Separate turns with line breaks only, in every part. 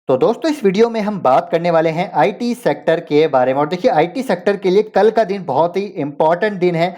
तो दोस्तों इस वीडियो में हम बात करने वाले हैं आईटी सेक्टर के बारे में। और देखिए आईटी सेक्टर के लिए कल का दिन बहुत ही इंपॉर्टेंट दिन है।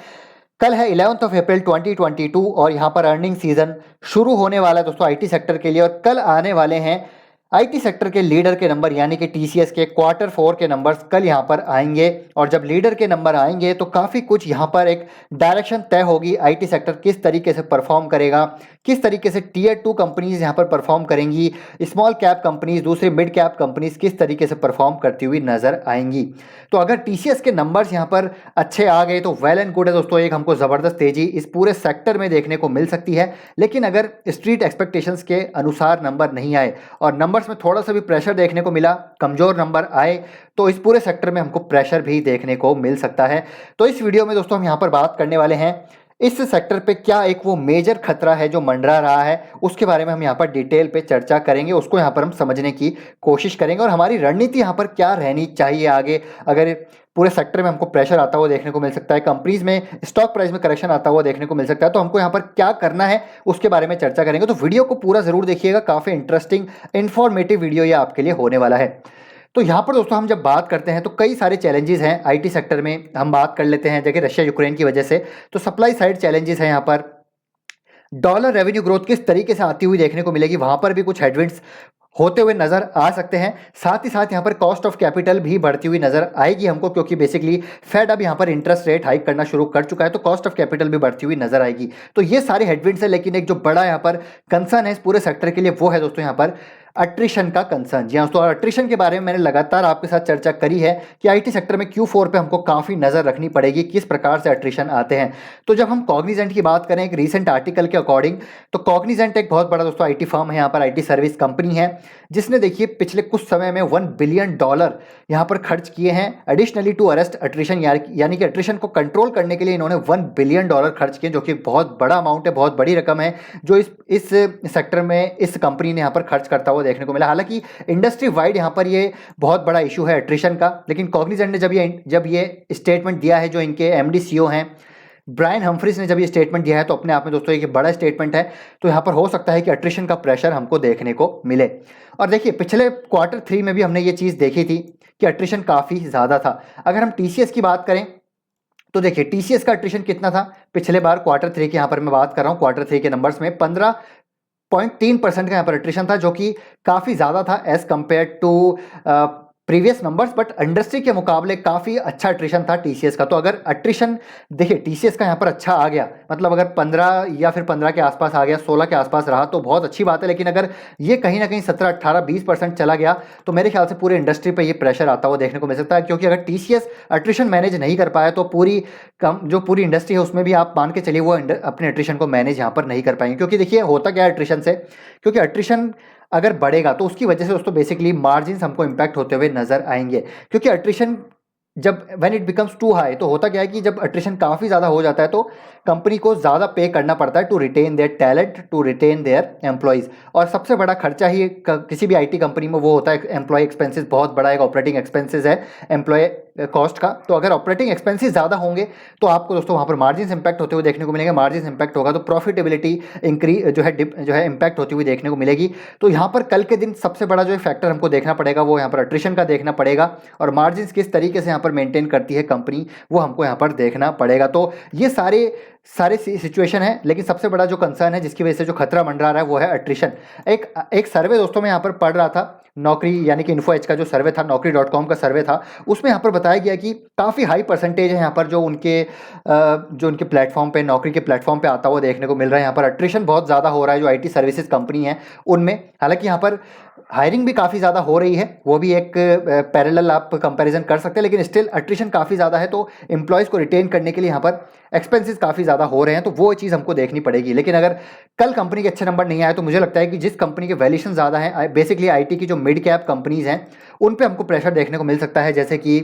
कल है 11 अप्रैल 2022 और यहाँ पर अर्निंग सीजन शुरू होने वाला है दोस्तों आईटी सेक्टर के लिए। और कल आने वाले हैं आईटी सेक्टर के लीडर के नंबर यानी कि टीसीएस के क्वार्टर 4 के नंबर्स कल यहाँ पर आएंगे। और जब लीडर के नंबर आएंगे तो काफ़ी कुछ यहाँ पर एक डायरेक्शन तय होगी। आईटी सेक्टर किस तरीके से परफॉर्म करेगा, किस तरीके से टीयर 2 कंपनीज यहाँ पर परफॉर्म करेंगी, स्मॉल कैप कंपनीज, दूसरी मिड कैप कंपनीज किस तरीके से परफॉर्म करती हुई नजर आएंगी। तो अगर टीसीएस के नंबर्स यहाँ पर अच्छे आ गए तो वेल एंड गुड है दोस्तों, एक हमको ज़बरदस्त तेजी इस पूरे सेक्टर में देखने को मिल सकती है। लेकिन अगर स्ट्रीट एक्सपेक्टेशंस के अनुसार नंबर नहीं आए और नंबर्स में थोड़ा सा भी प्रेशर देखने को मिला, कमज़ोर नंबर आए, तो इस पूरे सेक्टर में हमको प्रेशर भी देखने को मिल सकता है। तो इस वीडियो में दोस्तों हम यहाँ पर बात करने वाले हैं इस सेक्टर पे क्या एक वो मेजर खतरा है जो मंडरा रहा है, उसके बारे में हम यहाँ पर डिटेल पे चर्चा करेंगे, उसको यहाँ पर हम समझने की कोशिश करेंगे और हमारी रणनीति यहाँ पर क्या रहनी चाहिए आगे। अगर पूरे सेक्टर में हमको प्रेशर आता हुआ देखने को मिल सकता है, कंपनीज में स्टॉक प्राइस में करेक्शन आता हुआ देखने को मिल सकता है, तो हमको यहाँ पर क्या करना है उसके बारे में चर्चा करेंगे। तो वीडियो को पूरा जरूर देखिएगा, काफ़ी इंटरेस्टिंग इन्फॉर्मेटिव वीडियो ये आपके लिए होने वाला है। तो यहाँ पर दोस्तों हम जब बात करते हैं तो कई सारे चैलेंजेस हैं आईटी सेक्टर में। हम बात कर लेते हैं देखिए रशिया यूक्रेन की वजह से तो सप्लाई साइड चैलेंजेस हैं। यहाँ पर डॉलर रेवेन्यू ग्रोथ किस तरीके से आती हुई देखने को मिलेगी, वहां पर भी कुछ हेडविंड्स होते हुए नजर आ सकते हैं। साथ ही साथ यहाँ पर कॉस्ट ऑफ कैपिटल भी बढ़ती हुई नजर आएगी हमको, क्योंकि बेसिकली फेड अब यहाँ पर इंटरेस्ट रेट हाइक करना शुरू कर चुका है, तो कॉस्ट ऑफ कैपिटल भी बढ़ती हुई नजर आएगी। तो ये सारे हेडविंड्स है, लेकिन एक जो बड़ा यहाँ पर कंसर्न है इस पूरे सेक्टर के लिए वो है दोस्तों यहाँ पर अट्रिशन का कंसर्न। जी हाँ दोस्तों, अट्रिशन के बारे में मैंने लगातार आपके साथ चर्चा करी है कि आईटी सेक्टर में Q4 पे हमको काफ़ी नज़र रखनी पड़ेगी किस प्रकार से अट्रिशन आते हैं। तो जब हम कॉग्निजेंट की बात करें एक रीसेंट आर्टिकल के अकॉर्डिंग, तो कॉग्निजेंट एक बहुत बड़ा दोस्तों आईटी फर्म है, यहाँ पर आईटी सर्विस कंपनी है, जिसने देखिए पिछले कुछ समय में $1 बिलियन यहाँ पर खर्च किए हैं एडिशनली टू अरेस्ट अट्रिशन, यानी कि अट्रिशन को कंट्रोल करने के लिए इन्होंने $1 बिलियन खर्च किए, जो कि बहुत बड़ा अमाउंट है, बहुत बड़ी रकम है जो इस सेक्टर में इस कंपनी ने यहाँ पर खर्च करता हुआ देखने को मिला। हालांकि इंडस्ट्री वाइड यहाँ पर ये बहुत बड़ा इशू है अट्रिशन का, लेकिन कॉग्निजेंट ने जब ये स्टेटमेंट दिया है, जो इनके एमडी सीईओ हैं ब्रायन हम्फ्रीज ने जब ये स्टेटमेंट दिया है, तो अपने आप में दोस्तों एक बड़ा स्टेटमेंट है। तो यहाँ पर हो सकता है कि अट्रिशन का प्रेशर हमको देखने को मिले। और देखिए पिछले क्वार्टर 3 में भी हमने ये चीज़ देखी थी कि अट्रिशन काफ़ी ज़्यादा था। अगर हम टीसीएस की बात करें तो देखिए टीसीएस का अट्रिशन कितना था पिछले बार क्वार्टर 3 की, यहाँ पर मैं बात कर रहा हूँ क्वार्टर 3 के नंबर्स में 15.3% का यहाँ पर अट्रिशन था, जो कि काफ़ी ज़्यादा था as compare to previous numbers, but industry के मुकाबले काफ़ी अच्छा अट्रिशन था टीसीएस का। तो अगर अट्रिशन देखिए टीसीएस का यहाँ पर अच्छा आ गया, मतलब अगर 15 या फिर 15 के आसपास आ गया, 16 के आसपास रहा तो बहुत अच्छी बात है। लेकिन अगर ये कहीं ना कहीं 17, 18, 20% चला गया तो मेरे ख्याल से पूरे इंडस्ट्री पे ये प्रेशर आता हुआ देखने को मिल सकता है। क्योंकि अगर टीसीएस अट्रिशन मैनेज नहीं कर पाया तो जो पूरी इंडस्ट्री है उसमें भी आप मान के चलिए वो अपने अट्रिशन को मैनेज यहाँ पर नहीं कर पाएंगे। क्योंकि देखिए होता क्या है अट्रिशन से, क्योंकि अट्रिशन अगर बढ़ेगा तो उसकी वजह से दोस्तों बेसिकली मार्जिन्स हमको इम्पैक्ट होते हुए नजर आएंगे। क्योंकि अट्रिशन जब when it becomes too high, तो होता क्या है कि जब अट्रिशन काफ़ी ज़्यादा हो जाता है तो कंपनी को ज़्यादा पे करना पड़ता है to retain their talent, to retain their employees. और सबसे बड़ा खर्चा ही किसी भी आईटी कंपनी में वो होता है एम्प्लॉय एक्सपेंसेस, बहुत बड़ा एक ऑपरेटिंग एक्सपेंसेस है एम्प्लॉय कॉस्ट का। तो अगर ऑपरेटिंग एक्सपेंसेस ज़्यादा होंगे तो आपको दोस्तों वहाँ पर मार्जिन इंपैक्ट होते हुए देखने को मिलेंगे। मार्जिन इंपैक्ट होगा तो प्रॉफिटेबिलिटी इंक्रीज जो है इंपैक्ट होती हुई देखने को मिलेगी। तो यहाँ पर कल के दिन सबसे बड़ा जो फैक्टर हमको देखना पड़ेगा वो यहाँ पर अट्रिशन का देखना पड़ेगा, और मार्जिन किस तरीके से यहाँ पर मेंटेन करती है कंपनी वो हमको यहाँ पर देखना पड़ेगा। तो ये सारे सिचुएशन है, लेकिन सबसे बड़ा जो कंसर्न है जिसकी वजह से जो खतरा मंडरा रहा है वो है अट्रिशन। एक सर्वे दोस्तों मैं यहाँ पर पढ़ रहा था, नौकरी यानी कि इन्फो एज का जो सर्वे था, नौकरी.com का सर्वे था, उसमें यहाँ पर बताया गया कि काफ़ी हाई परसेंटेज है यहाँ पर जो उनके प्लेटफॉर्म पे, नौकरी के प्लेटफॉर्म पे आता हुआ देखने को मिल रहा है। यहाँ पर अट्रिशन बहुत ज़्यादा हो रहा है जो आईटी सर्विसेज कंपनी है उनमें। हालांकि यहाँ पर हायरिंग भी काफ़ी ज़्यादा हो रही है, वो भी एक पैरेलल आप कंपैरिजन कर सकते हैं, लेकिन स्टिल अट्रिशन काफ़ी ज़्यादा है। तो एम्प्लॉयज़ को रिटेन करने के लिए यहाँ पर एक्सपेंसेस काफ़ी ज़्यादा हो रहे हैं, तो वो चीज़ हमको देखनी पड़ेगी। लेकिन अगर कल कंपनी के अच्छे नंबर नहीं आए तो मुझे लगता है कि जिस कंपनी के वैल्यूएशन ज़्यादा है, बेसिकली आईटी की जो मिड कैप कंपनीज़ हैं उन पे हमको प्रेशर देखने को मिल सकता है, जैसे कि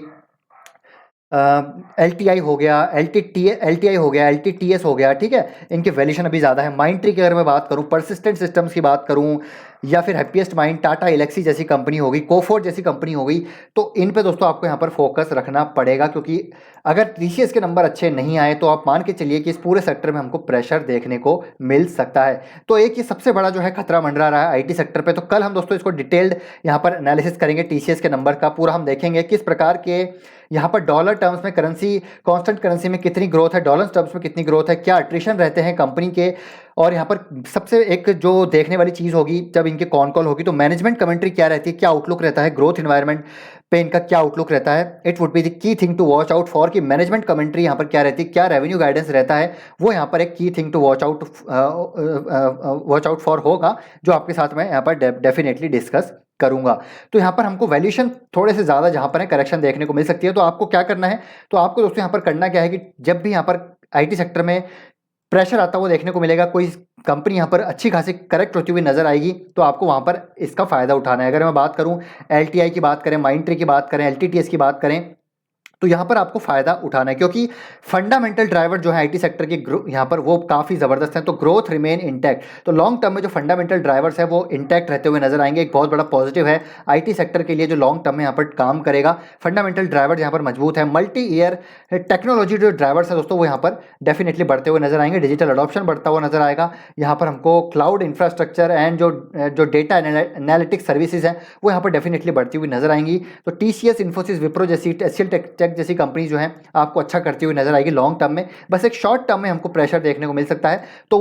LTI हो गया, LTI हो गया, LTTS हो गया, ठीक है, इनके वैल्यूएशन अभी ज़्यादा है। माइंडट्री की अगर मैं बात करूँ, परसिस्टेंट सिस्टम्स की बात करूँ, या फिर हैप्पीएस्ट माइंड, टाटा एलेक्सी जैसी कंपनी होगी, कोफोर्ज जैसी कंपनी होगी, तो इन पे दोस्तों आपको यहाँ पर फोकस रखना पड़ेगा, क्योंकि अगर टीसीएस के नंबर अच्छे नहीं आए तो आप मान के चलिए कि इस पूरे सेक्टर में हमको प्रेशर देखने को मिल सकता है। तो एक ये सबसे बड़ा जो है खतरा मंडरा रहा है आईटी सेक्टर पे। तो कल हम दोस्तों इसको डिटेल्ड यहाँ पर एनालिसिस करेंगे, टीसीएस के नंबर का पूरा हम देखेंगे किस प्रकार के यहाँ पर डॉलर टर्म्स में करेंसी, कांस्टेंट करेंसी में कितनी ग्रोथ है, डॉलर टर्म्स में कितनी ग्रोथ है, क्या अट्रिशन रहते हैं कंपनी के। और यहाँ पर सबसे एक जो देखने वाली चीज़ होगी जब इनके कॉन कॉल होगी, तो मैनेजमेंट कमेंट्री क्या रहती है, क्या आउटलुक रहता है, ग्रोथ इन्वायरमेंट पे इनका क्या आउटलुक रहता है। It would be the key thing to watch out for, कि मैनेजमेंट कमेंट्री यहाँ पर क्या रहती है, क्या रेवेन्यू गाइडेंस रहता है, वो यहाँ पर एक key thing to watch out for होगा, जो आपके साथ में यहाँ पर डेफिनेटली डिस्कस करूंगा। तो यहाँ पर हमको वैल्यूएशन थोड़े से ज़्यादा जहाँ पर है करेक्शन देखने को मिल सकती है। तो आपको क्या करना है, तो आपको दोस्तों यहाँ पर करना क्या है कि जब भी यहाँ पर आईटी सेक्टर में प्रेशर आता हुआ देखने को मिलेगा, कोई कंपनी यहाँ पर अच्छी खासी करेक्ट होती हुई नजर आएगी, तो आपको वहाँ पर इसका फायदा उठाना है। अगर मैं बात करूँ एलटीआई की बात करें, माइंडट्री की बात करें, एलटीटीएस की बात करें, तो यहाँ पर आपको फायदा उठाना है, क्योंकि फंडामेंटल ड्राइवर जो है आईटी सेक्टर की यहाँ पर वो काफ़ी ज़बरदस्त हैं। तो ग्रोथ रिमेन इंटैक्ट, तो लॉन्ग टर्म में जो फंडामेंटल ड्राइवर्स है वो इंटैक्ट रहते हुए नजर आएंगे। एक बहुत बड़ा पॉजिटिव है आईटी सेक्टर के लिए, जो लॉन्ग टर्म में यहाँ पर काम करेगा। फंडामेंटल ड्राइवर यहाँ पर मजबूत है। मल्टी ईयर टेक्नोलॉजी जो ड्राइवर्स है दोस्तों वो यहाँ पर डेफिनेटली बढ़ते हुए नजर आएंगे। डिजिटल अडॉप्शन बढ़ता हुआ नजर आएगा। यहाँ पर हमको क्लाउड इंफ्रास्ट्रक्चर एंड जो डेटा एनालिटिक्स सर्विसेज हैं वो यहाँ पर डेफिनेटली बढ़ती हुई नजर आएंगी। तो टीसीएस, इन्फोसिस, विप्रो जैसी, एचसीएल टेक जैसी कंपनी जो है आपको अच्छा करती हुई नजर आएगी लॉन्ग टर्म में। बस एक शॉर्ट टर्म में हमको प्रेशर देखने को मिल सकता है। तो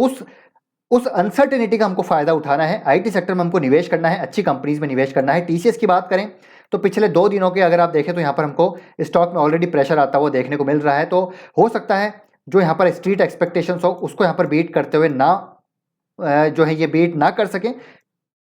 उस अनसर्टेनिटी का हमको फायदा उठाना है। आईटी सेक्टर में हमको निवेश करना है, अच्छी कंपनीज में निवेश करना है। टीसीएस की बात करें तो पिछले 2 दिनों के अगर आप देखें तो यहाँ पर हमको स्टॉक में ऑलरेडी प्रेशर आता हुआ देखने को मिल रहा है। तो हो सकता है जो यहाँ पर स्ट्रीट एक्सपेक्टेशंस हो उसको यहाँ पर बीट करते हुए ना जो है ये बीट ना कर सके,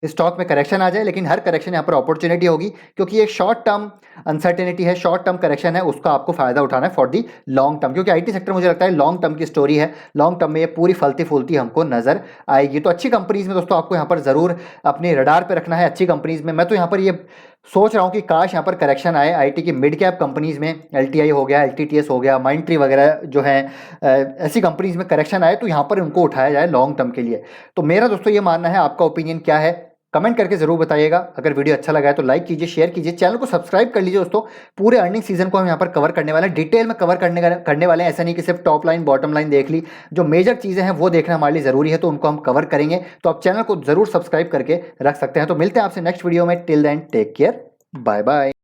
स्टॉक में करेक्शन आ जाए। लेकिन हर करेक्शन यहाँ पर अपॉर्चुनिटी होगी, क्योंकि एक शॉर्ट टर्म अनसर्टेनिटी है, शॉर्ट टर्म करेक्शन है, उसका आपको फायदा उठाना है फॉर दी लॉन्ग टर्म। क्योंकि आईटी सेक्टर मुझे लगता है लॉन्ग टर्म की स्टोरी है, लॉन्ग टर्म में ये पूरी फलती फूलती हमको नजर आएगी। तो अच्छी कंपनीज में दोस्तों आपको यहाँ पर जरूर अपने रडार पे रखना है। अच्छी कंपनीज में मैं तो यहाँ पर ये सोच रहा हूँ कि काश यहाँ पर करेक्शन आए आईटी की मिड कैप कंपनीज में, एलटीआई हो गया, एलटीटीएस हो गया, माइंडट्री वगैरह जो है ऐसी कंपनीज में करेक्शन आए तो यहाँ पर उनको उठाया जाए लॉन्ग टर्म के लिए। तो मेरा दोस्तों ये मानना है, आपका ओपिनियन क्या है कमेंट करके जरूर बताइएगा। अगर वीडियो अच्छा लगा है तो लाइक कीजिए, शेयर कीजिए, चैनल को सब्सक्राइब कर लीजिए दोस्तों। पूरे अर्निंग सीजन को हम यहाँ पर कवर करने वाले हैं, डिटेल में कवर करने वाले हैं। ऐसा नहीं कि सिर्फ टॉप लाइन बॉटम लाइन देख ली, जो मेजर चीज़ें हैं वो देखना हमारे लिए ज़रूरी है, तो उनको हम कवर करेंगे। तो आप चैनल को जरूर सब्सक्राइब करके रख सकते हैं। तो मिलते हैं आपसे नेक्स्ट वीडियो में। Till then take care, bye bye.